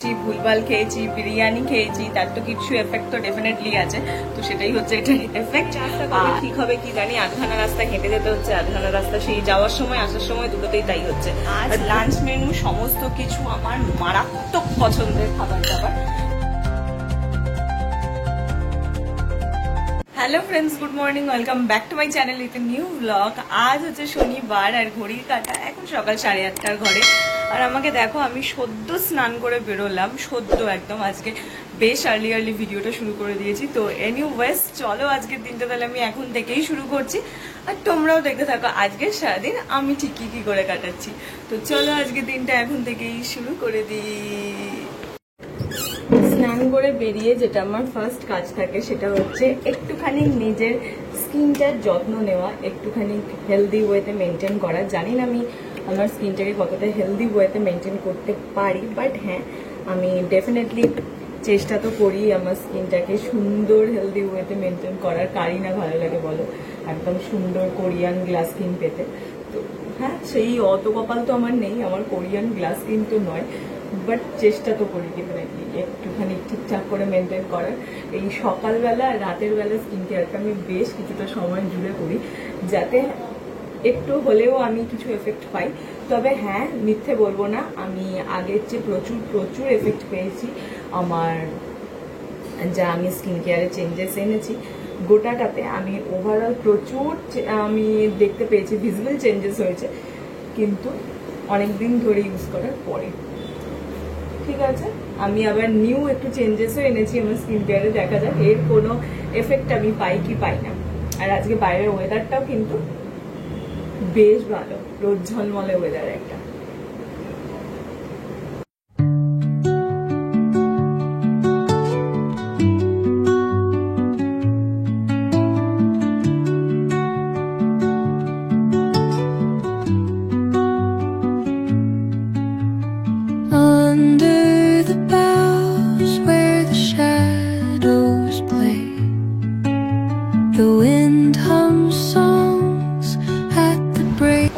ভুলভাল খেয়েছি, বিরিয়ানি খেয়েছি, তার তো কিছু এফেক্ট তো ডেফিনেটলি আছে। তো সেটাই হচ্ছে এটা এফেক্ট। ঠিক হবে কি জানি, আধখানা রাস্তা হেঁটে যেতে হচ্ছে, আধখানা রাস্তা সেই যাওয়ার সময় আসার সময় দুটোতেই তাই হচ্ছে। আর লাঞ্চ মেনু সমস্ত কিছু আমার মারাত্মক পছন্দের খাবার দাবার। Hello friends, good morning, welcome back to my channel with new blog. আজ হচ্ছে শনিবার আর ঘড়ির কাঁটা এখন সকাল 8:30টার ঘরে। আর আমাকে দেখো, আমি সদ্য স্নান করে বেরোলাম, সদ্য একদম। আজকে বেশ আর্লি ভিডিওটা শুরু করে দিয়েছি। তো এনিওয়েজ চলো আজকের দিনটা তাহলে আমি এখন থেকেই শুরু করছি, আর তোমরাও দেখতে থাকো আজকের সারাদিন আমি ঠিক কি করে কাটাচ্ছি। তো চলো আজকের দিনটা এখন থেকেই শুরু করে দিই। স্নান করে বেরিয়ে যেটা আমার ফার্স্ট কাজ থাকে সেটা হচ্ছে একটুখানি নিজের স্কিনটার যত্ন নেওয়া, একটুখানি হেলদি ওয়েতে মেনটেন করা। জানি না আমি আমার স্কিনটাকে কতটা হেলদি ওয়েতে মেনটেন করতে পারি, বাট হ্যাঁ আমি ডেফিনেটলি চেষ্টা তো করি আমার স্কিনটাকে সুন্দর হেলদি ওয়েতে মেনটেন করার। কারই না ভালো লাগে বলো একদম সুন্দর কোরিয়ান গ্লাস স্কিন পেতে। তো হ্যাঁ, সেই অত কপাল তো আমার নেই, আমার কোরিয়ান গ্লাস স্কিন তো নয়, বাট চেষ্টা তো করি ডেফিনেটলি একটুখানি ঠিকঠাক করে মেনটেন করার। এই সকালবেলা আর রাতের বেলা স্কিন কেয়ারটা আমি বেশ কিছুটা সময় জুড়ে করি, যাতে একটু হলেও আমি কিছু এফেক্ট পাই। তবে হ্যাঁ, মিথ্যে বলবো না, আমি আগের চেয়ে প্রচুর এফেক্ট পেয়েছি আমার, যা আমি স্কিন কেয়ারে চেঞ্জেস এনেছি গোটাটাতে। আমি ওভারঅল প্রচুর আমি দেখতে পেয়েছি, ভিজিবল চেঞ্জেস হয়েছে, কিন্তু অনেকদিন ধরে ইউজ করার পরে। ঠিক আছে, আমি আবার নিউ একটু চেঞ্জেসও এনেছি আমার স্কিন কেয়ারে, দেখা যাক এর কোনো এফেক্ট আমি পাই কি পাই না। আর আজকে বাইরের ওয়েদারটাও কিন্তু বেশ ভালো, রোদ ঝলমলে ওয়েদার একটা।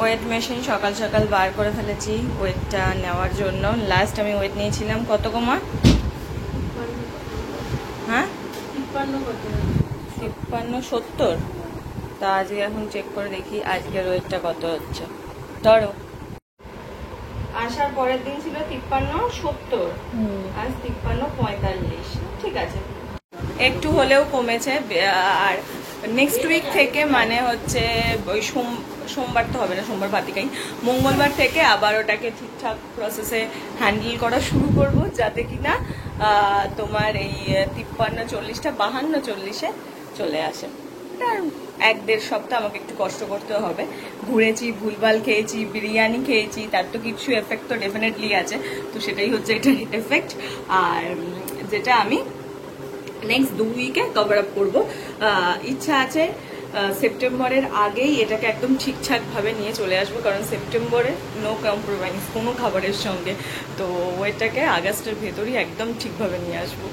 ওয়েট মেশিন সকাল সকাল বার করে ফেলেছি ওয়েটটা নেওয়ার জন্য। লাস্ট আমি ওয়েট নিয়েছিলাম কত কমা? হ্যাঁ, 53-70। তা আজকে এখন চেক করে দেখি আজকের ওয়েটটা কত হচ্ছে। ধরো আসার পরের দিন ছিল 53-70, আজ 53-45। ঠিক আছে, একটু হলেও কমেছে। আর নেক্সট উইক থেকে মানে হচ্ছে ওই সোমবার তো হবে না, সোমবার বাতিকাই, মঙ্গলবার থেকে আবার ওটাকে ঠিকঠাক প্রসেসে হ্যান্ডেল করা শুরু করব, যাতে কিনা তোমার এই 53-40টা 52-40-এ চলে আসে। আর 1-1.5 সপ্তাহ আমাকে একটু কষ্ট করতে হবে। ঘুরেছি, ভুলভাল খেয়েছি, বিরিয়ানি খেয়েছি, তার তো কিছু এফেক্ট তো ডেফিনেটলি আছে। তো সেটাই হচ্ছে এটার এফেক্ট। আর যেটা আমি নেক্সট 2 উইকে কভার আপ করবো। ইচ্ছা আছে সেপ্টেম্বরের আগেই এটাকে একদম ঠিকঠাক ভাবে নিয়ে চলে আসবো, কারণ সেপ্টেম্বরে নো কম্প্রোমাইজ কোনো খাবারের সঙ্গে। তো ওইটাকে আগস্টের ভেতরই একদম ঠিকভাবে নিয়ে আসবো।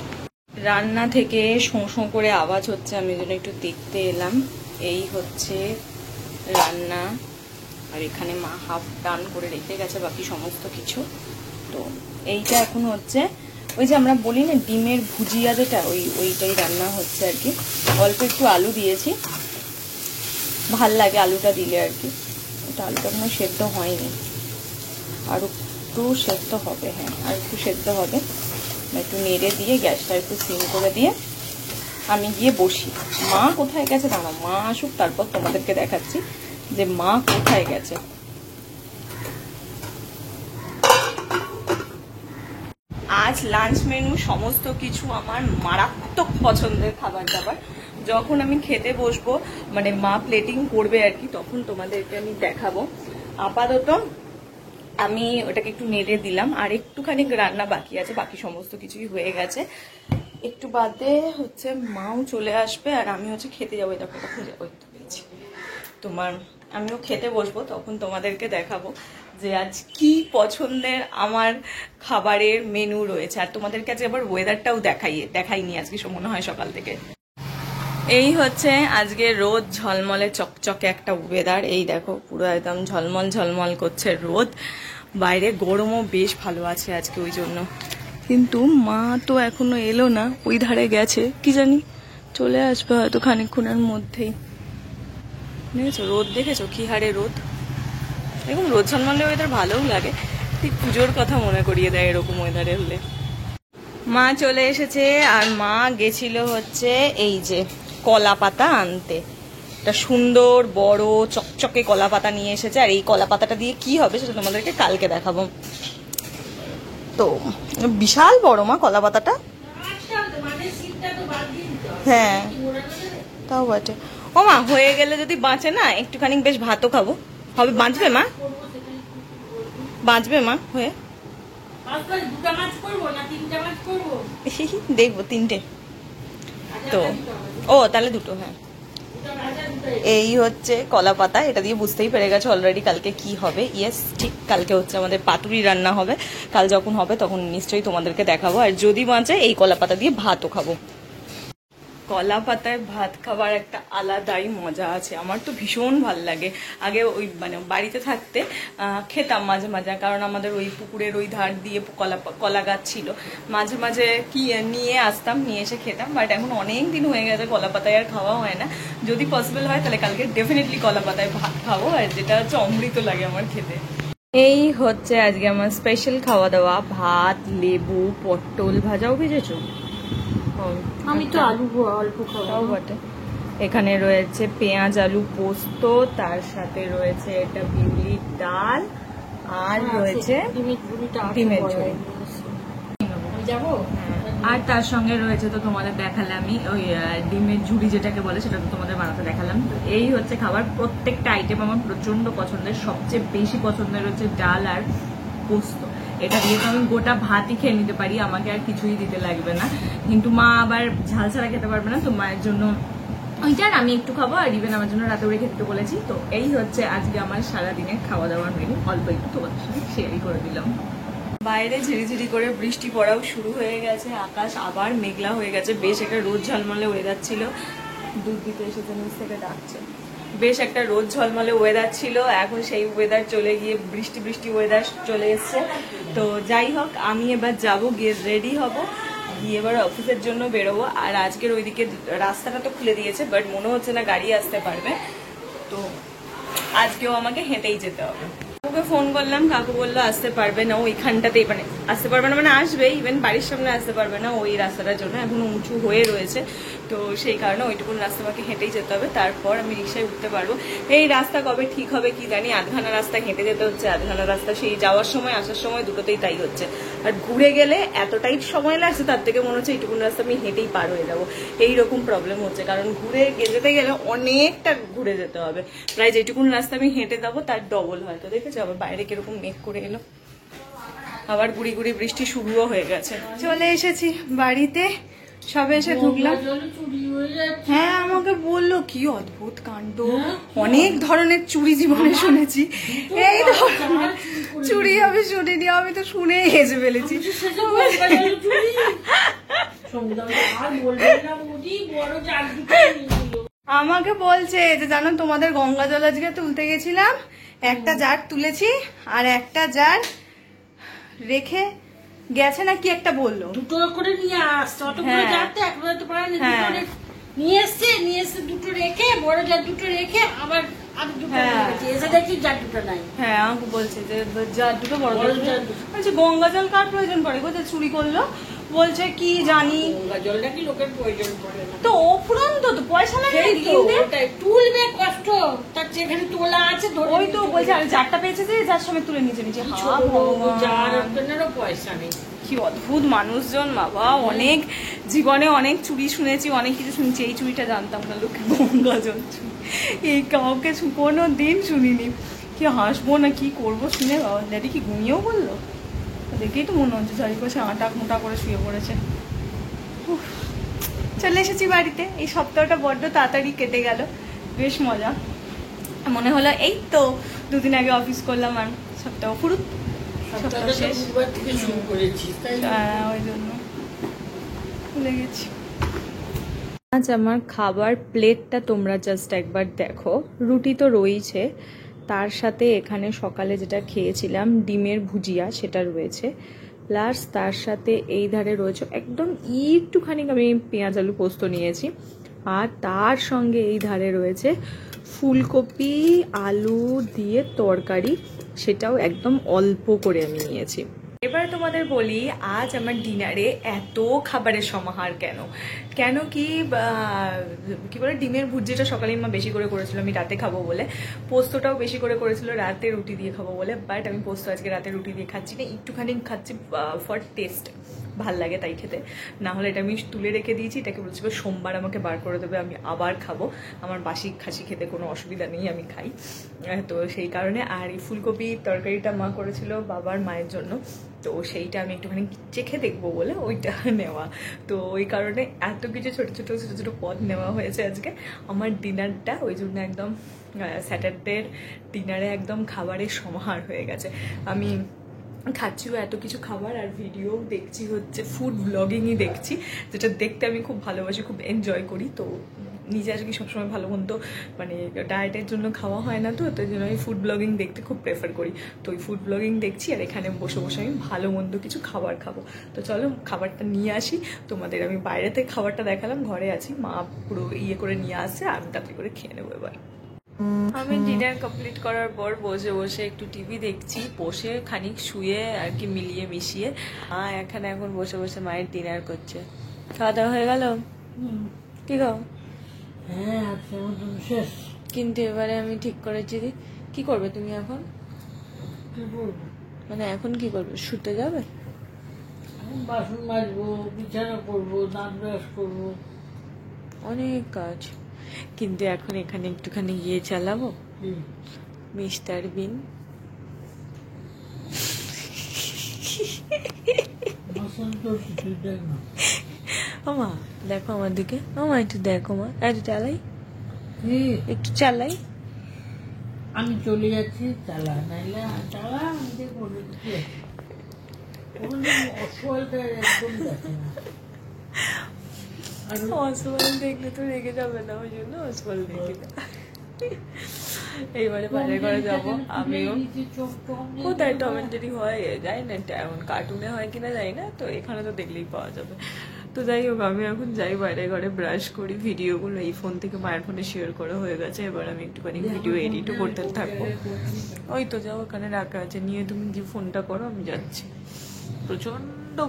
রান্না থেকে শোঁ শোঁ করে আওয়াজ হচ্ছে, আমি যেন একটু দেখতে এলাম। এই হচ্ছে রান্না, আর এখানে মা হাফ ডান করে রেখে গেছে বাকি সমস্ত কিছু। তো এইটা এখন হচ্ছে ওই যে আমরা বলি না ডিমের ভুজিয়া, যেটা ওইটাই রান্না হচ্ছে আর কি। অল্প একটু আলু দিয়েছি, ভাল লাগে আলুটা দিলে আর কি। ওটা আলুটা কোনো সেদ্ধ হয়নি, আর একটু সেদ্ধ হবে। হ্যাঁ, আর একটু সেদ্ধ হবে। একটু নেড়ে দিয়ে গ্যাসটা একটু সিম করে দিয়ে আমি গিয়ে বসি। মা কোথায় গেছে দাঁড়াও, মা আসুক তারপর তোমাদেরকে দেখাচ্ছি যে মা কোথায় গেছে। আজ লাঞ্চ মেনু সমস্ত কিছু আমার মারাত্মক পছন্দের খাবার দাবার। যখন আমি খেতে বসবো, মানে মা প্লেটিং করবে আর কি, তখন তোমাদেরকে আমি দেখাবো। আপাতত আমি ওটাকে একটু নেড়ে দিলাম, আর একটুখানি রান্না বাকি আছে, বাকি সমস্ত কিছুই হয়ে গেছে। একটু বাদে হচ্ছে মাও চলে আসবে, আর আমি হচ্ছে খেতে যাবো। এটা তখন পেয়েছি তোমার, আমিও খেতে বসবো, তখন তোমাদেরকে দেখাবো যে আজ কি পছন্দের আমার খাবারের মেনু রয়েছে। আর তোমাদের কাছে আবার ওয়েদারটাও দেখাইনি আজকে মনে হয় সকাল থেকে। এই হচ্ছে আজকে রোদ ঝলমলে চকচকে একটা ওয়েদার। এই দেখো পুরো একদম ঝলমল করছে রোদ, বাইরে গরমও বেশ ভালো আছে আজকে, ওই জন্য কিন্তু মা তো এখনো এলো না, ওই ধারে গেছে, কি জানি চলে আসবে হয়তো খানিকক্ষণের মধ্যেই। দেখেছো রোদ, দেখেছো কি হারে রোদ। এরকম রোদ ঝলমলে ওয়েদার ভালোও লাগে, ঠিক পুজোর কথা মনে করিয়ে দেয় এরকম ওয়েদারে হলে। মা চলে এসেছে, আর মা গেছিল হচ্ছে এই যে কলা পাতা আনতে। একটা সুন্দর বড় চকচকে কলা পাতা নিয়ে এসেছে, আর এই কলা পাতাটা দিয়ে কি হবে সেটা তোমাদেরকে কালকে দেখাবো। তো বিশাল বড় মা কলা পাতাটা। হ্যাঁ তাও বটে। ও মা হয়ে গেলে যদি বাঁচে না একটুখানি বেশ ভাতও খাবো। হবে, বাঁচবে মা? বাঁচবে মা হয়ে? দেখবো 3টে তো। ও তাহলে 2টো। হ্যাঁ এই হচ্ছে কলা পাতা, এটা দিয়ে বুঝতেই পেরে গেছে অলরেডি কালকে কি হবে। ইয়েস ঠিক, কালকে হচ্ছে আমাদের পাতুরি রান্না হবে। কাল যখন হবে তখন নিশ্চয়ই তোমাদেরকে দেখাবো। আর যদি বাঁচে এই কলা পাতা দিয়ে ভাতও খাবো। কলা পাতায় ভাত খাবার একটা আলাদাই মজা আছে, আমার তো ভীষণ ভাল লাগে। আগে ওই মানে বাড়িতে থাকতে খেতাম মাঝে মাঝে, কারণ আমাদের ওই পুকুরের ওই ধার দিয়ে কলা গাছ ছিল, মাঝে মাঝে কি নিয়ে আসতাম, নিয়ে এসে খেতাম। বাট এখন অনেক দিন হয়ে গেছে কলা পাতায় আর খাওয়া হয় না। যদি পসিবল হয় তাহলে কালকে ডেফিনেটলি কলা পাতায় ভাত খাবো, আর যেটা হচ্ছে অমৃত লাগে আমার খেতে। এই হচ্ছে আজকে আমার স্পেশাল খাওয়া দাওয়া, ভাত, লেবু, পটল ভাজাও ভেজেছো? আমি তো আলু অল্প খাওয়াও বটে। এখানে রয়েছে পেঁয়াজ আলু পোস্ত, তার সাথে রয়েছে এটা বিউলির ডাল, আর রয়েছে ডিমের ঝোল। আর তার সঙ্গে রয়েছে তো তোমাদের দেখালামই ওই ডিমের ঝুড়ি যেটাকে বলে, সেটা তো তোমাদের বানাতে দেখালাম। তো এই হচ্ছে খাবার। প্রত্যেকটা আইটেম আমার প্রচন্ড পছন্দের, সবচেয়ে বেশি পছন্দের হচ্ছে ডাল আর পোস্ত। এটা দিয়ে তো আমি গোটা ভাতই খেয়ে নিতে পারি, আমাকে আর কিছুই দিতে লাগবে না। কিন্তু মা আবার ঝাল ছাড়া খেতে পারবে না, তো মায়ের জন্য ওইটা আমি একটু খাবো, আর ইভেন আমার জন্য রাতে উড়ে খেতে বলেছি। তো এই হচ্ছে আজকে আমার সারাদিনের খাওয়া দাওয়ার মেনু, অল্প একটু তোমাদের সাথে শেয়ারই করে দিলাম। বাইরে ঝিরিঝিরি করে বৃষ্টি পড়াও শুরু হয়ে গেছে, আকাশ আবার মেঘলা হয়ে গেছে। বেশ একটা রোদ ঝলমলে ওয়েদার ছিল। দুধ দিতে এসেছে, নিচ থেকে ডাকছে। বেশ একটা রোদ ঝলমলে ওয়েদার ছিল, এখন সেই ওয়েদার চলে গিয়ে বৃষ্টি বৃষ্টি ওয়েদার চলে এসছে। তো যাই হোক, আমি এবার যাবো, গিয়ে রেডি হব, গিয়ে এবার অফিসের জন্য বেরোবো। আর আজকের ওইদিকে রাস্তাটা তো খুলে দিয়েছে, বাট মনে হচ্ছে না গাড়ি আসতে পারবে, তো আজকেও আমাকে হেঁটেই যেতে হবে। কাকুকে ফোন করলাম, কাকু বললো আসতে পারবে না, ওইখানটাতেই মানে আসতে পারবে না, মানে আসবে, ইভেন বাড়ির সামনে আসতে পারবে না, ওই রাস্তাটার জন্য এখনো উঁচু হয়ে রয়েছে। তো সেই কারণে ওইটুকুন রাস্তা আমাকে হেঁটেই যেতে হবে, তারপর আমি রিক্সায় উঠতে পারবো। এই রাস্তা কবে ঠিক হবে কি জানি, আধখানা রাস্তা হেঁটে যেতে হচ্ছে, আধখানা রাস্তা সেই যাওয়ার সময় আসার সময় দুটোতেই তাই হচ্ছে। আর ঘুরে গেলে এতটাই সময় লাগছে, তার থেকে মনে হচ্ছে এইটুকুন রাস্তা আমি হেঁটেই পার হয়ে যাবো। এইরকম প্রবলেম হচ্ছে, কারণ ঘুরে যেতে গেলে অনেকটা ঘুরে যেতে হবে, প্রায় যেটুকুন রাস্তা আমি হেঁটে যাবো তার ডবল হয়। তো দেখেছো আবার বাইরে কিরকম মেঘ করে এলো, আবার গুড়ি গুড়ি বৃষ্টি শুরুও হয়ে গেছে। চলে এসেছি বাড়িতে, সবে এসে ঢুকলাম। হ্যাঁ আমাকে বললো, কি অদ্ভুত কাণ্ড, অনেক ধরনের চুড়ি জীবনে শুনেছি, এই ধরনের চুড়ি আমি শুনিনি। আমি তো শুনে হেসে ফেলেছি। আমাকে বলছে যে জানো তোমাদের গঙ্গা জল আজকে তুলতে গেছিলাম, একটা জার তুলেছি আর একটা জার রেখে গেছে না কি একটা বললো, দুটো করে নিয়ে আসছে, অত করে যাতে একবার তো পারে না, নিয়ে এসে দুটো রেখে বড় জার দুটো রেখে আবার আমি দুটো রেখেছি, এসে দেখি জার দুটো নাই। হ্যাঁ আমাকে বলছে যে জার দুটো বড় জার, বলছে গঙ্গা জল কার প্রয়োজন পড়ে, কোথায় চুরি করলো, বলছে কি জানি গঙ্গা জলটা কি লোকের প্রয়োজন পড়ে না, তো অফুরন্ত তো পয়সা লাগে, তুলবে কষ্ট, তার যেখানে তোলা আছে ওই তো বলছে। আর জারটা পেয়েছে যে যার সময় তুলে নিচে নিচে, জার পয়সা নেই। কি অদ্ভুত মানুষজন বাবা, অনেক জীবনে অনেক চুরি শুনেছি, অনেক কিছু শুনেছি, এই চুরিটা জানতাম না, লোকে গঙ্গা জল চুরি, এই কাউকে কোনো দিন শুনিনি। কি হাসবো না কি করবো শুনে, বাবা ড্যাডি কি ঘুমিয়েও বললো, দেখেই তো মনে হচ্ছে চারিপাশে আটা মোটা করে শুয়ে পড়েছে। চলে এসেছি বাড়িতে, এই সপ্তাহটা বড্ড তাড়াতাড়ি কেটে গেল, বেশ মজা। মনে হলো এই তো 2 দিন আগে অফিস করলাম, আর সপ্তাহ ফুরুত শেষ, ওই জন্য ভুলে গেছি। আজ আমার খাবার প্লেটটা তোমরা জাস্ট একবার দেখো, রুটি তো রয়েছে, তার সাথে এখানে সকালে যেটা খেয়েছিলাম ডিমের ভুজিয়া সেটা রয়েছে, প্লাস তার সাথে এই ধারে রয়েছে একদম একটুখানি আমি পেঁয়াজ আলু পোস্ত নিয়েছি, আর তার সঙ্গে এই ধারে রয়েছে ফুলকপি আলু দিয়ে তরকারি, সেটাও একদম অল্প করে আমি নিয়েছি। এবার তোমাদের বলি আজ আমার ডিনারে এত খাবারের সমাহার কেন কেন কি বলে, ডিমের ভুজিটা সকালে মা বেশি করে করেছিল আমি রাতে খাবো বলে, পোস্তটাও বেশি করে করেছিল রাতে রুটি দিয়ে খাবো বলে, বাট আমি পোস্ত আজকে রাতে রুটি দিয়ে খাচ্ছি না, একটুখানি খাচ্ছি ফর টেস্ট, ভাল লাগে তাই খেতে। না হলে এটা আমি তুলে রেখে দিয়েছি, এটাকে বলছিল সোমবার আমাকে বার করে দেবে, আমি আবার খাবো, আমার বাসি খাসি খেতে কোনো অসুবিধা নেই, আমি খাই। তো সেই কারণে, আর এই ফুলকপি তরকারিটা মা করেছিল বাবার মায়ের জন্য, তো সেইটা আমি একটুখানি চেখে দেখবো বলে ওইটা নেওয়া, তো ওই কারণে এত কিছু ছোট ছোট ছোট ছোট পদ নেওয়া হয়েছে আজকে আমার ডিনারটা, ওই জন্য একদম স্যাটারডের ডিনারে একদম খাবারের সমাহার হয়ে গেছে। আমি খাচ্ছিও এত কিছু খাবার, আর ভিডিও দেখছি হচ্ছে ফুড ব্লগিংই দেখছি, যেটা দেখতে আমি খুব ভালোবাসি, খুব এনজয় করি। তো নিজে আজকে সবসময় ভালো মন্দ মানে ডায়েটের জন্য খাওয়া হয় না, তো তাই জন্য আমি ফুড ব্লগিং দেখতে খুব প্রেফার করি। তো ওই ফুড ব্লগিং দেখছি আর এখানে বসে বসে আমি ভালো মন্দ কিছু খাবার খাবো। তো চলো খাবারটা নিয়ে আসি তোমাদের, আমি বাইরে থেকে খাবারটা দেখালাম, ঘরে আছি, মা পুরো ইয়ে করে নিয়ে আসছে, আমি তাড়াতাড়ি করে খেয়ে নেবো এবার। আমি ডিনার কমপ্লিট করার পর বসে বসে একটু টিভি দেখছি, বসে খানিক শুয়ে আর কি মিলিয়ে মিশিয়ে। মা এখানে এখন বসে বসে মায়ের ডিনার করছে। খাওয়া দাওয়া হয়ে গেল? কি খাও? হ্যাঁ আজকে মতন শেষ। কিন্তু এবারে আমি ঠিক করেছি, কি করবে তুমি এখন? কি করবো মানে এখন কি করবে, শুতে যাবে? এখন বাসন মাজবো, বিছানা করবো, দাঁত ব্রাশ করবো, অনেক কাজ। কিন্তু এখন এখানে একটুখানি গিয়ে চালাবো মিস্টার বিন। বাসন তো কিছুই দেখ না। আমা দেখো আমার দিকে, আমা একটু দেখো, মা একটু চালাই, একটু চালাই। আমি চলে যাচ্ছি, চালা নাইলে চালা, আমি দেখবো অসহায়টা একদম দেখে না। অসবল দেখলে তো রেগে যাবে না, ওই জন্য অসবল দেখি না। এইবারে বাইরে ঘরে যাবো আমিও। কোথায় টম এন্ড জেরি হয় যাই না, এমন কার্টুনে হয় কিনা যাই না, তো এখানে তো দেখলেই পাওয়া যাবে। তো যাই হোক আমি এখন যাই বাইরে ঘরে, ব্রাশ করি, ভিডিওগুলো এই ফোন থেকে মায়ের ফোনে শেয়ার করা হয়ে গেছে, এবার আমি একটুখানি ভিডিও এডিটও করতে থাকবো। ওই তো যাও, ওখানে রাখা আছে, নিয়ে তুমি যে ফোনটা করো, আমি যাচ্ছি। প্রচন্ড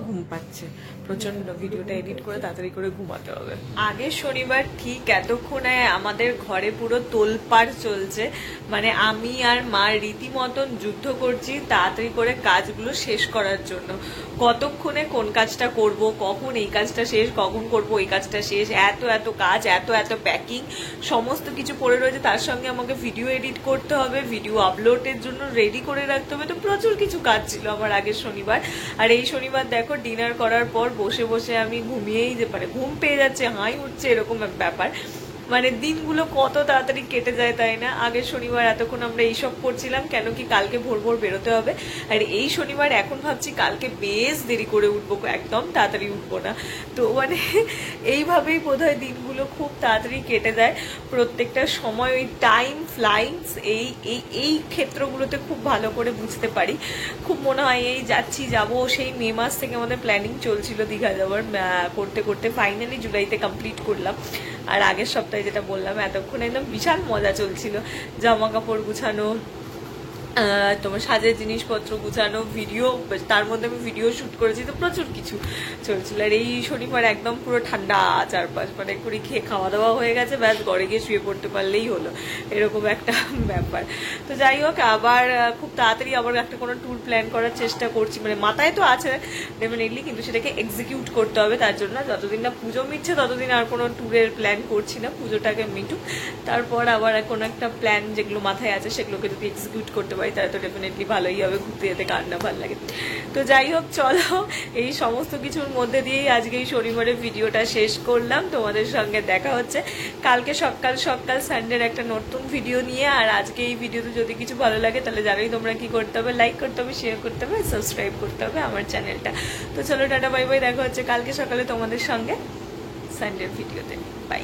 ঘুম পাচ্ছে, প্রচন্ড, ভিডিওটা এডিট করে তাড়াতাড়ি করে ঘুমাতে হবে। আগের শনিবার ঠিক এতক্ষণে আমাদের ঘরে পুরো তোলপাড় চলছে, মানে আমি আর মা রীতিমতন যুদ্ধ করছি তাড়াতাড়ি করে কাজগুলো শেষ করার জন্য। কতক্ষণে কোন কাজটা করব, কখন এই কাজটা শেষ, কখন করব ওই কাজটা শেষ, এত এত কাজ, এত এত প্যাকিং, সমস্ত কিছু পড়ে রয়েছে। তার সঙ্গে আমাকে ভিডিও এডিট করতে হবে, ভিডিও আপলোডের জন্য রেডি করে রাখতে হবে, তো প্রচুর কিছু কাজ ছিল আমার আগের শনিবার। আর এই শনিবার দেখো ডিনার করার পর বসে বসে আমি ঘুমিয়েই যে পারে, ঘুম পেয়ে যাচ্ছে, হাই উঠছে, এরকম ব্যাপার। মানে দিনগুলো কত তাড়াতাড়ি কেটে যায় তাই না। আগের শনিবার এতক্ষণ আমরা এইসব করছিলাম, কেন কি কালকে ভোর ভোর বেরোতে হবে। আর এই শনিবার এখন ভাবছি কালকে বেশ দেরি করে উঠবো, একদম তাড়াতাড়ি উঠবো না। তো মানে এইভাবেই বোধহয় দিনগুলো খুব তাড়াতাড়ি কেটে যায়। প্রত্যেকটা সময় ওই টাইম ফ্লাইংস, এই ক্ষেত্রগুলোতে খুব ভালো করে বুঝতে পারি। খুব মনে হয় এই যাচ্ছি যাবো, সেই মে মাস থেকে আমাদের প্ল্যানিং চলছিল দীঘা যাওয়ার, করতে করতে ফাইনালি জুলাইতে কমপ্লিট করলাম। আর আগের সপ্তাহে যেটা বললাম, এতক্ষণ একদম বিশাল মজা চলছিল, জামা কাপড় গুছানো, তোমার সাজের জিনিসপত্র গুছানো, ভিডিও, তার মধ্যে আমি ভিডিও শুট করেছি, তো প্রচুর কিছু চলছিল। আর এই শনিবার একদম পুরো ঠান্ডা চারপাশ, মানে করে খেয়ে খাওয়া দাওয়া হয়ে গেছে, ব্যাস ঘরে গিয়ে শুয়ে পড়তে পারলেই হলো, এরকম একটা ব্যাপার। তো যাই হোক আবার খুব তাড়াতাড়ি আবার একটা কোনো ট্যুর প্ল্যান করার চেষ্টা করছি, মানে মাথায় তো আছে ডেফিনেটলি, কিন্তু সেটাকে এক্সিকিউট করতে হবে। তার জন্য যতদিন না পুজো মিটছে ততদিন আর কোনো ট্যুরের প্ল্যান করছি না, পুজোটাকে মিটুক, তারপর আবার কোনো একটা প্ল্যান যেগুলো মাথায় আছে সেগুলোকে যদি এক্সিকিউট করতে পারি তাহলে তো ডেফিনেটলি ভালোই হবে, ঘুরতে যেতে কার না ভালো লাগে। তো যাই হোক চলো, এই সমস্ত কিছুর মধ্যে দিয়েই আজকে এই শনিবারের ভিডিওটা শেষ করলাম। তোমাদের সঙ্গে দেখা হচ্ছে কালকে সকাল সকাল সানডের একটা নতুন ভিডিও নিয়ে। আর আজকে এই ভিডিওতে যদি কিছু ভালো লাগে তাহলে জানোই তোমরা কি করতে হবে, লাইক করতে হবে, শেয়ার করতে হবে, সাবস্ক্রাইব করতে হবে আমার চ্যানেলটা। তো চলো টাটা বাই বাই, দেখা হচ্ছে কালকে সকালে তোমাদের সঙ্গে সানডের ভিডিওতে, বাই।